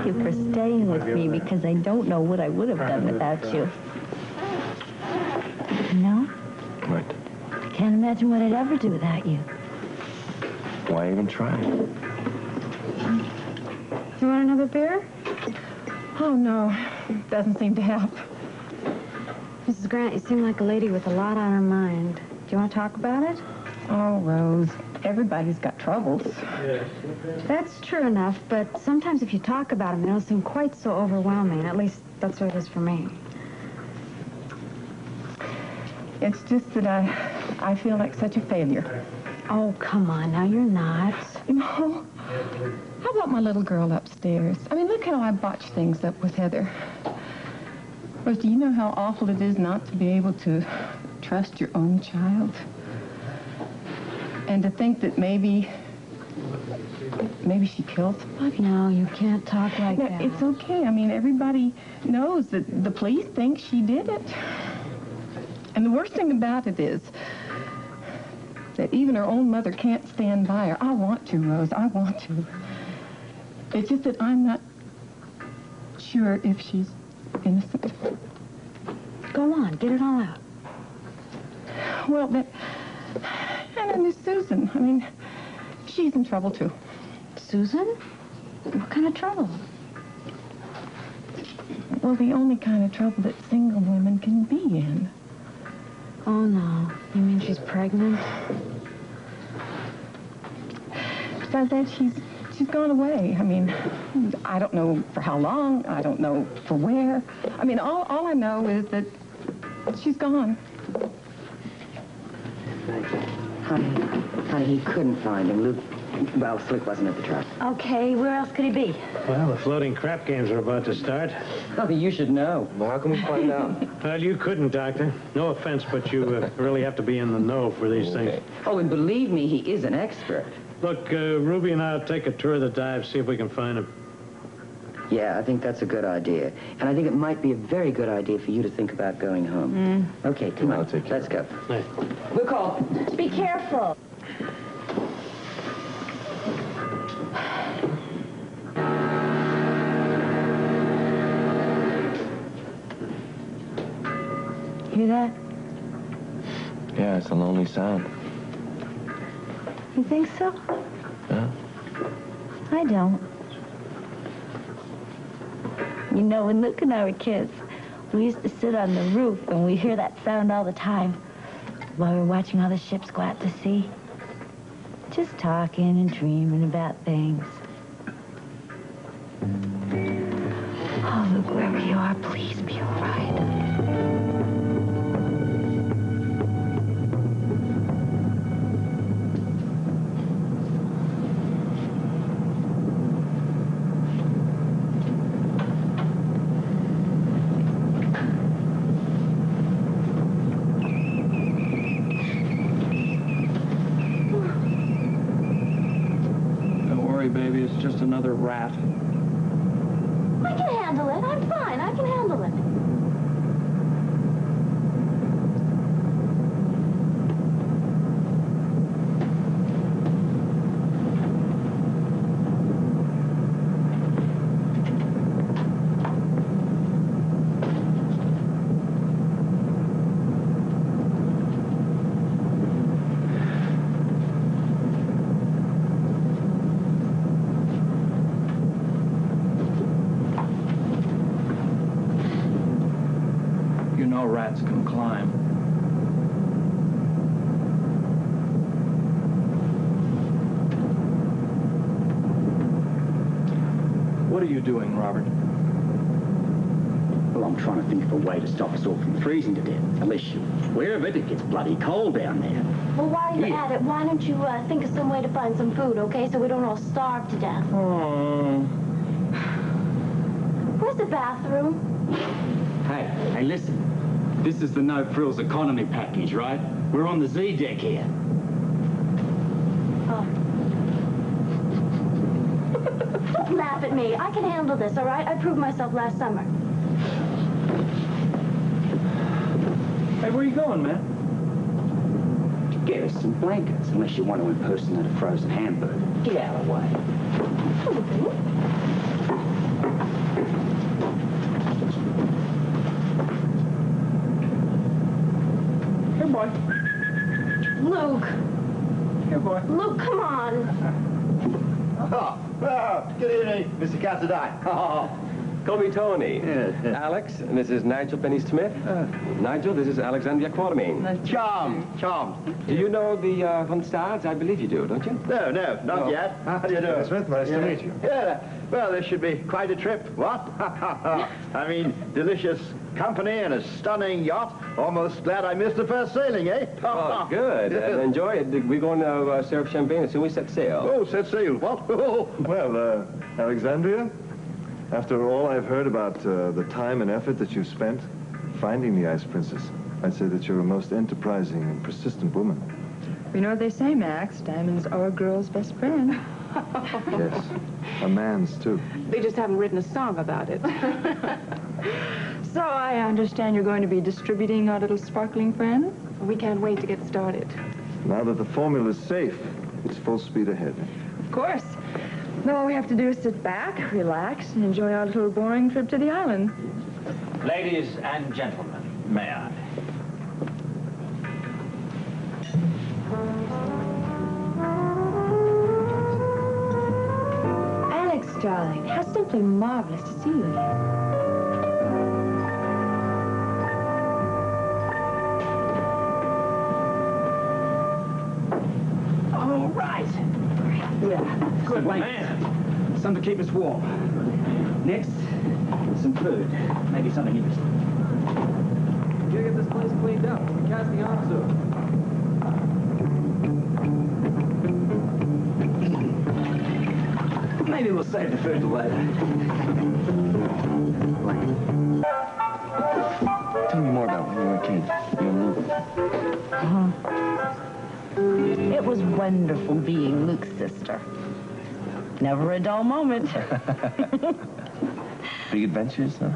you for staying with me because I don't know what I would have done without you. No? What? I can't imagine what I'd ever do without you. Why even try? Do you want another beer? Oh, no. Doesn't seem to help. Mrs. Grant, you seem like a lady with a lot on her mind. Do you want to talk about it? Oh, Rose, everybody's got troubles. That's true enough, but sometimes if you talk about them, they don't seem quite so overwhelming. At least that's what it is for me. It's just that I feel like such a failure. Oh, come on, now you're not. No. How about my little girl upstairs? I mean, look how I botched things up with Heather. Rose, do you know how awful it is not to be able to trust your own child? And to think that maybe she killed somebody? No, you can't talk like that. It's okay. I mean, everybody knows that the police think she did it. And the worst thing about it is that even her own mother can't stand by her. I want to, Rose. I want to. It's just that I'm not sure if she's innocent. Go on, get it all out. Well, and then there's Susan. I mean, she's in trouble, too. Susan? What kind of trouble? Well, the only kind of trouble that single women can be in. Oh, no. You mean she's pregnant? Besides that, she's gone away. I mean, I don't know for how long. I don't know for where. I mean, all I know is that she's gone. Honey, he couldn't find him. Luke, well, Slick wasn't at the truck. Okay, where else could he be? Well, the floating crap games are about to start. Oh, you should know. Well, how can we find out? Well, you couldn't, Doctor. No offense, but you really have to be in the know for these things. Oh, and believe me, he is an expert. Look, Ruby and I'll take a tour of the dive, see if we can find him. Yeah, I think that's a good idea. And I think it might be a very good idea for you to think about going home. Okay, come on. Let's go. Hey. We'll call. Be careful. Hear that? Yeah, it's a lonely sound. You think so? Yeah. I don't. You know, when Luke and I were kids, we used to sit on the roof and we hear that sound all the time while we were watching all the ships go out to sea. Just talking and dreaming about things. Oh, Luke, wherever you are, please be all right. Baby, it's just another rat. I can handle it. I'm fine. I can handle it. Rats can climb. What are you doing, Robert? Well, I'm trying to think of a way to stop us all from freezing to death. Unless you're aware of it, it gets bloody cold down there. Well, while you're at it, why don't you think of some way to find some food, okay? So we don't all starve to death. Oh. Where's the bathroom? Hey, listen. This is the no-frills economy package, right? We're on the Z deck here. Oh. Don't laugh at me. I can handle this, all right? I proved myself last summer. Hey, where you going, man? To get us some blankets, unless you want to impersonate a frozen hamburger. Get out of the way. Here, boy. Luke. Here, boy. Luke, come on. Good evening, Mr. Cassidy. Call me Tony. Yes. Alex, and this is Nigel Penny Smith. Nigel, this is Alexandria Quatermain. Charmed. Do you know the confides? I believe you do, don't you? No, not yet. How do you do? Smith, nice to meet you. Yeah, well, this should be quite a trip, what? I mean, delicious company and a stunning yacht. Almost glad I missed the first sailing, eh? Oh, good. Enjoy it. We're going to serve champagne as soon as we set sail. Oh, set sail, what? Well, Alexandria, after all I've heard about the time and effort that you've spent finding the Ice Princess, I'd say that you're a most enterprising and persistent woman. You know what they say, Max. Diamonds are a girl's best friend. Yes, a man's, too. They just haven't written a song about it. So I understand you're going to be distributing our little sparkling friend? We can't wait to get started. Now that the formula's safe, it's full speed ahead. Of course. Now all we have to do is sit back, relax, and enjoy our little boring trip to the island. Ladies and gentlemen, may I? Alex, darling, how simply marvelous to see you again. All right. Yeah, good man. Something to keep us warm. Next, some food. Maybe something interesting. We gotta get this place cleaned up. We'll be casting off soon. Maybe we'll save the food till later. Tell me more about when you were a kid. You and Luke. It was wonderful being Luke's sister. Never a dull moment. Big adventures, huh?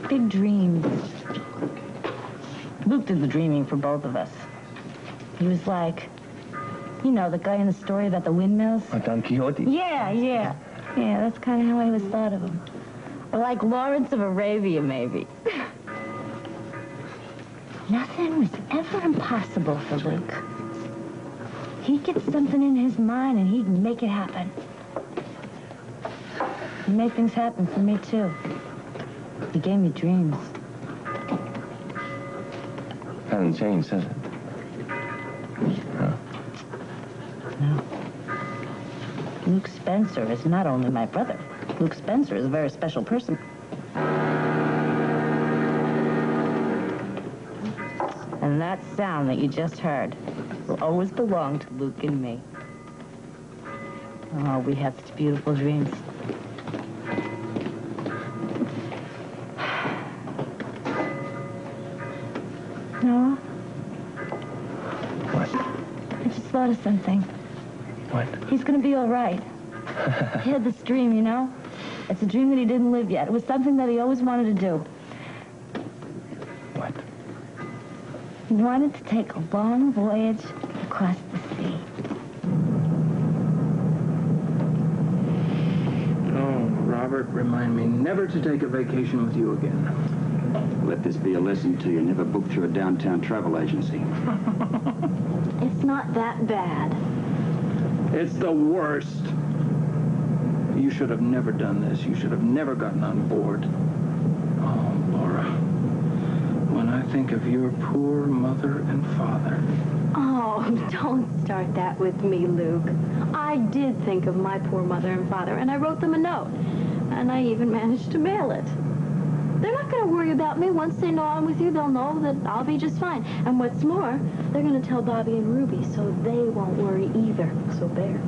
Big dreams. Luke did the dreaming for both of us. He was like, you know, the guy in the story about the windmills? Oh, Don Quixote? Yeah. Yeah, that's kind of how I always thought of him. Or like Lawrence of Arabia, maybe. Nothing was ever impossible for Luke. He'd get something in his mind and he'd make it happen. He made things happen for me, too. He gave me dreams. Hasn't changed, has it? No. No. Luke Spencer is not only my brother. Luke Spencer is a very special person. And that sound that you just heard will always belong to Luke and me. Oh, we had such beautiful dreams. Noah? What? I just thought of something. What? He's gonna be all right. He had this dream, you know? It's a dream that he didn't live yet. It was something that he always wanted to do. What? He wanted to take a long voyage across the sea. Oh, Robert, remind me never to take a vacation with you again. Let this be a lesson to you. Never book through a downtown travel agency. It's not that bad. It's the worst. You should have never done this. You should have never gotten on board. Oh, Laura. When I think of your poor mother and father. Oh, don't start that with me, Luke. I did think of my poor mother and father, and I wrote them a note. And I even managed to mail it. They're not going to worry about me. Once they know I'm with you, they'll know that I'll be just fine. And what's more, they're going to tell Bobbie and Ruby, so they won't worry either. So there.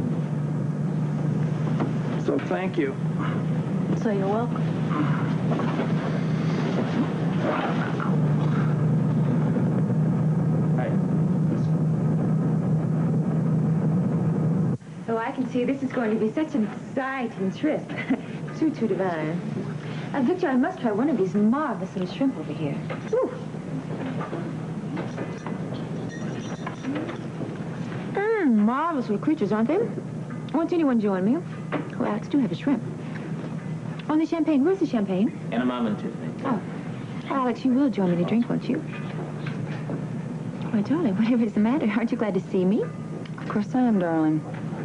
So thank you. So you're welcome. Oh, I can see this is going to be such an exciting trip. Too divine. Victor, I must try one of these marvelous little shrimp over here. Ooh. Marvelous little creatures, aren't they? Won't anyone join me? Oh, Alex, do have a shrimp. Only champagne. Where's the champagne? In a moment, Tiffany. Oh. Alex, you will join me to drink, won't you? Why, darling, whatever is the matter? Aren't you glad to see me? Of course I am, darling.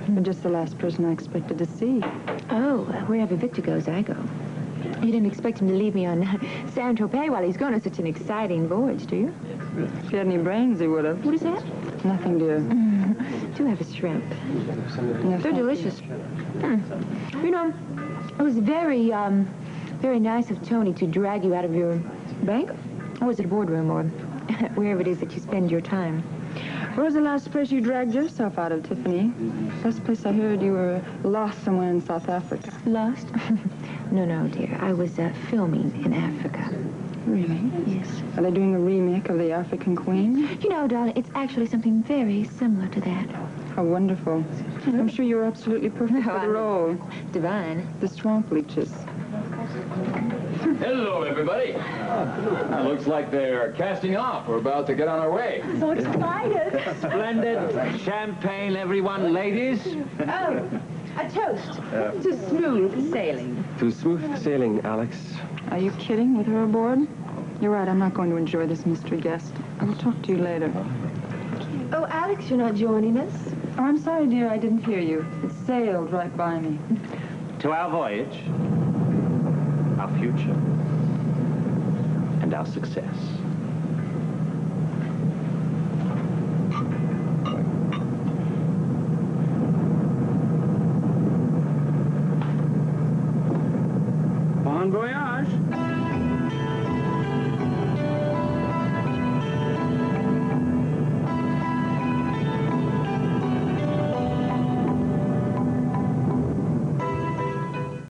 You're just the last person I expected to see. Oh, wherever Victor goes, I go. You didn't expect him to leave me on Saint-Tropez while he's going on such an exciting voyage, do you? If he had any brains, he would have. What is that? Nothing, dear. Do have a shrimp. No, They're delicious. You know, it was very, very nice of Tony to drag you out of your bank. Or was it a boardroom or wherever it is that you spend your time? Where was the last place you dragged yourself out of, Tiffany? Last place I heard you were lost somewhere in South Africa. Lost? No, dear. I was filming in Africa. Really? Yes. Are they doing a remake of The African Queen? You know, darling, it's actually something very similar to that. How wonderful. I'm sure you were absolutely perfect for the role. Divine. The swamp leeches. Hello, everybody. Looks like they're casting off. We're about to get on our way. So excited. Splendid champagne, everyone. Ladies. Oh, a toast to smooth sailing. To smooth sailing, Alex. Are you kidding with her aboard? You're right, I'm not going to enjoy this mystery guest. I will talk to you later. Oh, Alex, you're not joining us? Oh, I'm sorry, dear, I didn't hear you. It sailed right by me. To our voyage, our future, and our success.